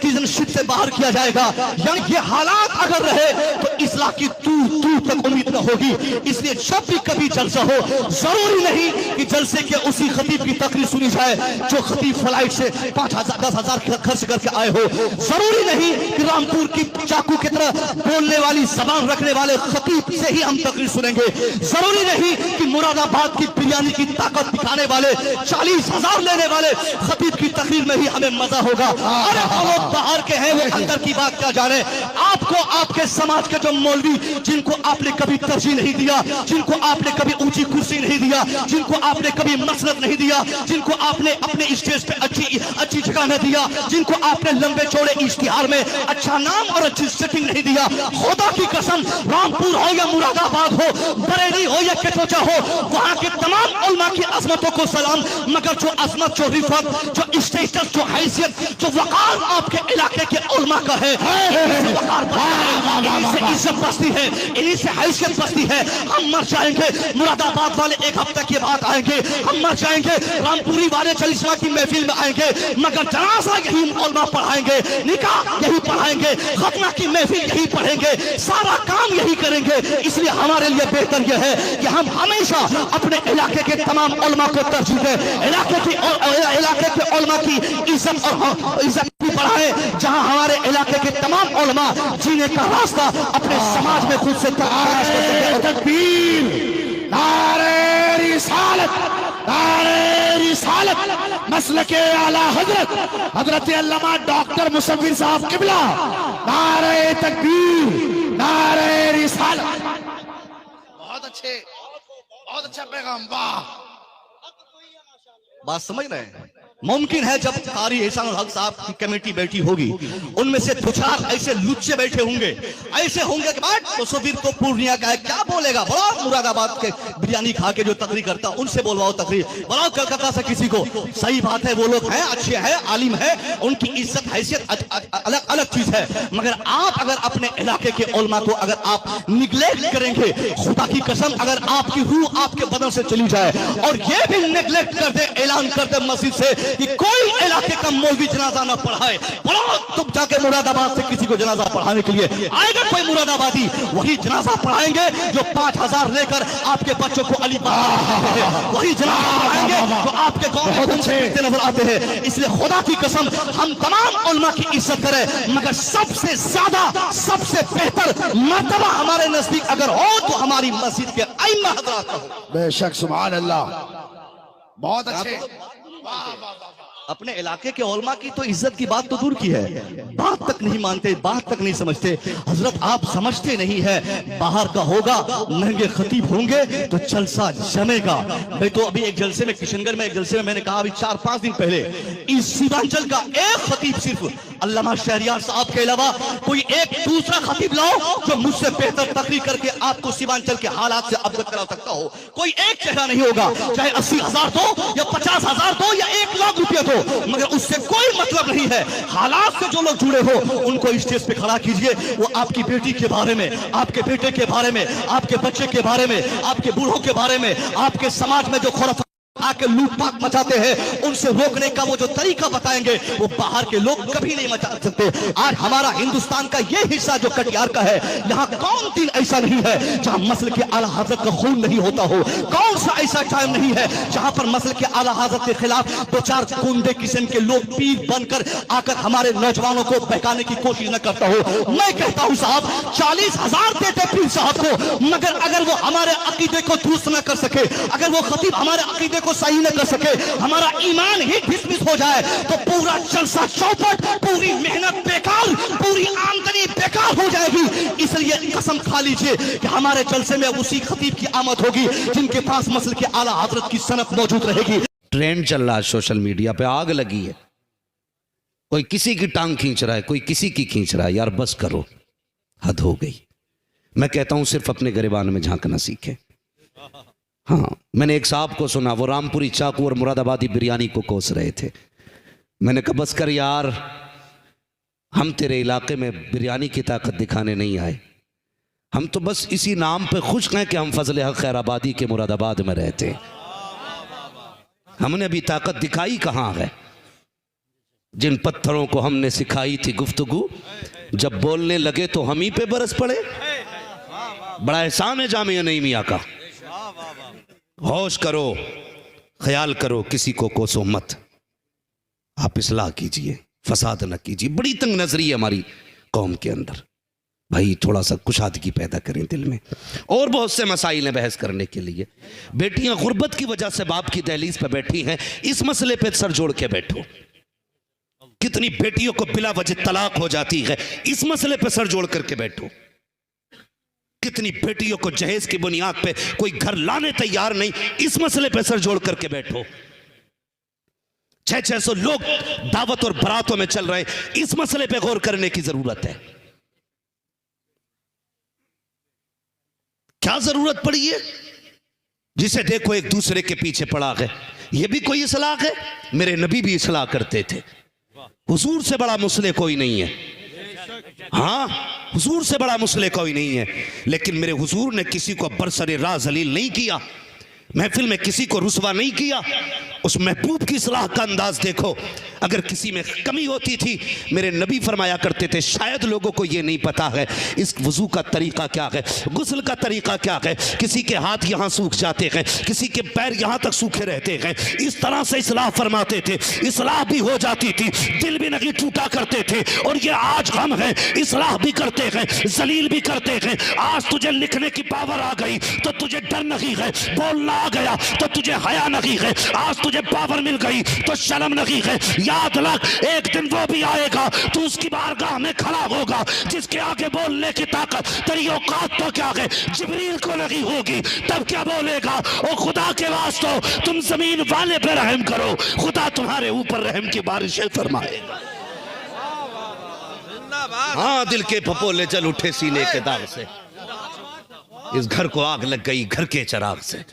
Citizenship से बाहर किया जाएगा। यानी ये हालात अगर रहे तो इस्लाह की दूर तक उम्मीद न होगी। इसलिए जब भी कभी जलसा हो, जरूरी नहीं कि जलसे के उसी खतीब की तकरीर सुनी जाए जो खतीब फ्लाइट से 5,000 10,000 खर्च करके आए हो। जरूरी नहीं कि रामपुर की चाकू की तरह बोलने वाली जबान रखने वाले खतीब से ही हम तकरीर सुनेंगे। जरूरी नहीं कि मुरादाबाद की बिरयानी की ताकत दिखाने वाले 40,000 लेने वाले खतीब की तकरीर में ही हमें मजा होगा। अरे वो बाहर के हैं, वो अंदर की बात क्या जाने। आपको आपके समाज के जो मौलवी जिनको आपने कभी तरजीह नहीं दिया, जिनको आपने कभी ऊंची कुर्सी नहीं दिया, जिनको आपने कभी मसनद नहीं दिया, जिनको आपने अपने स्टेज पे अच्छी जगह नहीं दिया, जिनको आपने लंबे चौड़े इश्तिहार में अच्छा नाम और अच्छी सेटिंग नहीं दिया, खुदा की कसम रामपुर हो या मुरादाबाद हो, बरेली हो या केटोचा हो, वहां के तमाम उलमा की अजमतों को सलाम। मगर जो अजमत, जो रिफत, जो स्टेटस, जो हैसियत, जो वकार आपके इलाके के उलमा का है, इज्जत बसती है, इन्हीं से हैसियत बसती है। हम मर जाएंगे, मुरादाबाद वाले एक हफ्ते के बाद आएंगे, हम मर जाएंगे, रामपुरी वाले चालीसवां की महफिल में आएंगे, मगर जनाजा यही उलमा पढ़ाएंगे, निकाह यही पढ़ाएंगे, खतना की महफिल यही पढ़ेंगे, सारा काम यही करेंगे। इसलिए हमारे लिए बेहतर यह है कि हम हमेशा अपने इलाके के तमाम उलमा को तरजीह दें, इलाके के उलमा की इज्जत और इज्जत भी बढ़ाएं। जहां हमारे इलाके के तमाम उलमा जीने का रास्ता अपने समाज में खुद से तकबीर, नारे रिसालत, नारे रिसालत, मसलके आला हजरत हजरत अल्लामा डॉक्टर मुसव्विर साहब किबला, नारे तकबीर, नारे रिसालत। बहुत अच्छे, बहुत अच्छा पैगाम। वाह, बात समझ रहे हैं। मुमकिन है जब कारी एहसान हक साहब की कमेटी बैठी होगी, उनमें से दो चार ऐसे लुच्चे बैठे होंगे, ऐसे होंगे कि बात मुसव्विर तो पूर्णिया का है, क्या बोलेगा, बोलो मुरादाबाद के बिरयानी खा के जो तकरीर करता उनसे बोलवाओ तकरीर, बोलो कलकत्ता से किसी को। सही बात है, वो लोग हैं, अच्छे हैं, आलिम है, उनकी इज्जत हैसियत अलग अलग चीज है। मगर आप अगर अपने इलाके के उलमा को अगर आप निगलेक्ट करेंगे, खुदा की कसम अगर आपकी रूह आपके बदन से चली जाए और ये भी निगलेक्ट कर दे, ऐलान कर दे मस्जिद से कि कोई इलाके का मौलवी जनाजा ना पढ़ाए, बोलो तुम जाके मुरादाबाद से किसी को जनाजा पढ़ाने के लिए आएगा कोई मुरादाबादी, वही जनाजा पढ़ाएंगे जो 5,000 लेकर आपके बच्चों को अली वही जनाजा पढ़ाएंगे जो आपके गांव में घूमते नजर आते हैं। इसलिए खुदा की कसम हम तमाम उलमा की इज्जत करें, मगर सबसे ज्यादा सबसे बेहतर मर्तबा हमारे नजदीक अगर हो तो हमारी मस्जिद के अइम्मा हज़रात का हो। बेशक, सुभान अल्लाह, बहुत अच्छे। अपने इलाके के उलमा की तो इज्जत की बात तो दूर की है, बात तक नहीं मानते, बात तक नहीं समझते। हजरत आप समझते नहीं है, बाहर का होगा, महंगे खतीब होंगे तो जलसा जमेगा। मैं तो अभी एक जलसे में, किशनगढ़ में एक जलसे में मैंने कहा अभी 4-5 दिन पहले, इस सीमांचल का एक खतीब सिर्फ अल्लामा शहरियार साहब के अलावा कोई एक दूसरा खतीब लाओ जो मुझसे बेहतर तकरीर करके आपको सीमांचल के हालात से अवगत करा सकता हो। कोई एक चेहरा नहीं होगा, चाहे 80,000 दो या 50,000 दो या 1 लाख रुपया दो, मगर उससे कोई मतलब नहीं है। हालात से जो लोग जुड़े हो उनको स्टेज पे खड़ा कीजिए, वो आपकी बेटी के बारे में, आपके बेटे के बारे में, आपके बच्चे के बारे में, आपके बूढ़ों के बारे में, आपके समाज में जो खुराफात आके लूटपाट मचाते हैं उनसे रोकने का वो जो तरीका बताएंगे वो बाहर के लोग कभी नहीं मचा सकते। आज हमारा हिंदुस्तान का ये हिस्सा जो कटिहार का है, यहाँ कौन दिन ऐसा नहीं है जहाँ मसल के आला हजरत का खून नहीं होता हो, कौन सा ऐसा टाइम नहीं है जहाँ पर मसल के आला हजरत के खिलाफ 2-4 गुंडे किस्म के लोग पीर बनकर आकर हमारे नौजवानों को बहकाने की कोशिश न करता हो। मैं कहता हूँ साहब 40,000 देते पीर साहब को, मगर अगर वो हमारे अकीदे को दुरुस्त न कर सके, अगर वो खतीब हमारे अकीदे को सही न कर सके, हमारा ईमान ही डिसमिस हो जाए तो पूरा जलसा चौपट, पूरी मेहनत बेकार, पूरी आमदनी बेकार हो जाएगी। इसलिए कसम खा लीजिए कि हमारे जलसे में उसी खतीब की आमद होगी जिनके पास मसल के आला हजरत की सनत मौजूद रहेगी। ट्रेंड चल रहा है, सोशल मीडिया पे आग लगी है, कोई किसी की टांग खींच रहा है, कोई किसी की खींच रहा है। यार बस करो, हद हो गई। मैं कहता हूं सिर्फ अपने गिरबान में झांकना सीखे। हाँ, मैंने एक साहब को सुना, वो रामपुरी चाकू और मुरादाबादी बिरयानी को कोस रहे थे। मैंने कहा बस कर यार, हम तेरे इलाके में बिरयानी की ताकत दिखाने नहीं आए, हम तो बस इसी नाम पे खुश हैं कि हम फजल हक खैराबादी के मुरादाबाद में रहते हैं। हमने अभी ताकत दिखाई कहाँ है? जिन पत्थरों को हमने सिखाई थी गुफ्तगू, जब बोलने लगे तो हम ही पे बरस पड़े। बड़ा एहसान है जामिया नईं मियां का। होश करो, ख्याल करो, किसी को कोसो मत, आप इस्लाह कीजिए, फसाद न कीजिए। बड़ी तंग नजरी है हमारी कौम के अंदर। भाई थोड़ा सा कुशादगी पैदा करें दिल में। और बहुत से मसाइल हैं बहस करने के लिए। बेटियां गुर्बत की वजह से बाप की दहलीज पे बैठी हैं, इस मसले पे सर जोड़ के बैठो। कितनी बेटियों को बिला वजह तलाक हो जाती है, इस मसले पे सर जोड़ करके बैठो। कितनी बेटियों को जहेज की बुनियाद पे कोई घर लाने तैयार नहीं, इस मसले पे सर जोड़ करके बैठो। 600 लोग दावत और बारातों में चल रहे, इस मसले पे गौर करने की जरूरत है। क्या जरूरत पड़ी है? जिसे देखो एक दूसरे के पीछे पड़ा है, यह भी कोई इस्लाह है? मेरे नबी भी इस्लाह करते थे। हुजूर से बड़ा मुसले कोई नहीं है। हाँ, हुजूर से बड़ा मुसले कोई नहीं है। लेकिन मेरे हुजूर ने किसी को बरसरे राह जलील नहीं किया, महफिल में किसी को रुसवा नहीं किया। उस महबूब की सलाह का अंदाज देखो। अगर किसी में कमी होती थी, मेरे नबी फरमाया करते थे, शायद लोगों को ये नहीं पता है इस वजू का तरीका क्या है, गुस्ल का तरीका क्या है। किसी के हाथ यहाँ सूख जाते हैं, किसी के पैर यहाँ तक सूखे रहते हैं। इस तरह से इस्लाह फरमाते थे, इस्लाह भी हो जाती थी, दिल भी नहीं टूटा करते थे। और ये आज हम हैं, इस्लाह भी करते हैं, जलील भी करते हैं। आज तुझे लिखने की पावर आ गई तो तुझे डर नहीं है, बोलना आ गया तो तुझे हया नहीं है, आज तुझे पावर मिल गई तो शर्म नहीं है। याद रख, एक दिन वो भी आएगा, तू उसकी बारगाह में खड़ा होगा जिसके आगे बोलने की ताकत तेरी औकात तो क्या है, जिब्रील को नहीं होगी। तब क्या बोलेगा? ओ खुदा के वास्ते तुम जमीन वाले पे रहम करो, खुदा तुम्हारे ऊपर रहम की बारिशें फरमाएगा। हाँ, दिल के फपोले जल उठे सीने के दाग से, इस घर को आग लग गई घर के चराग से।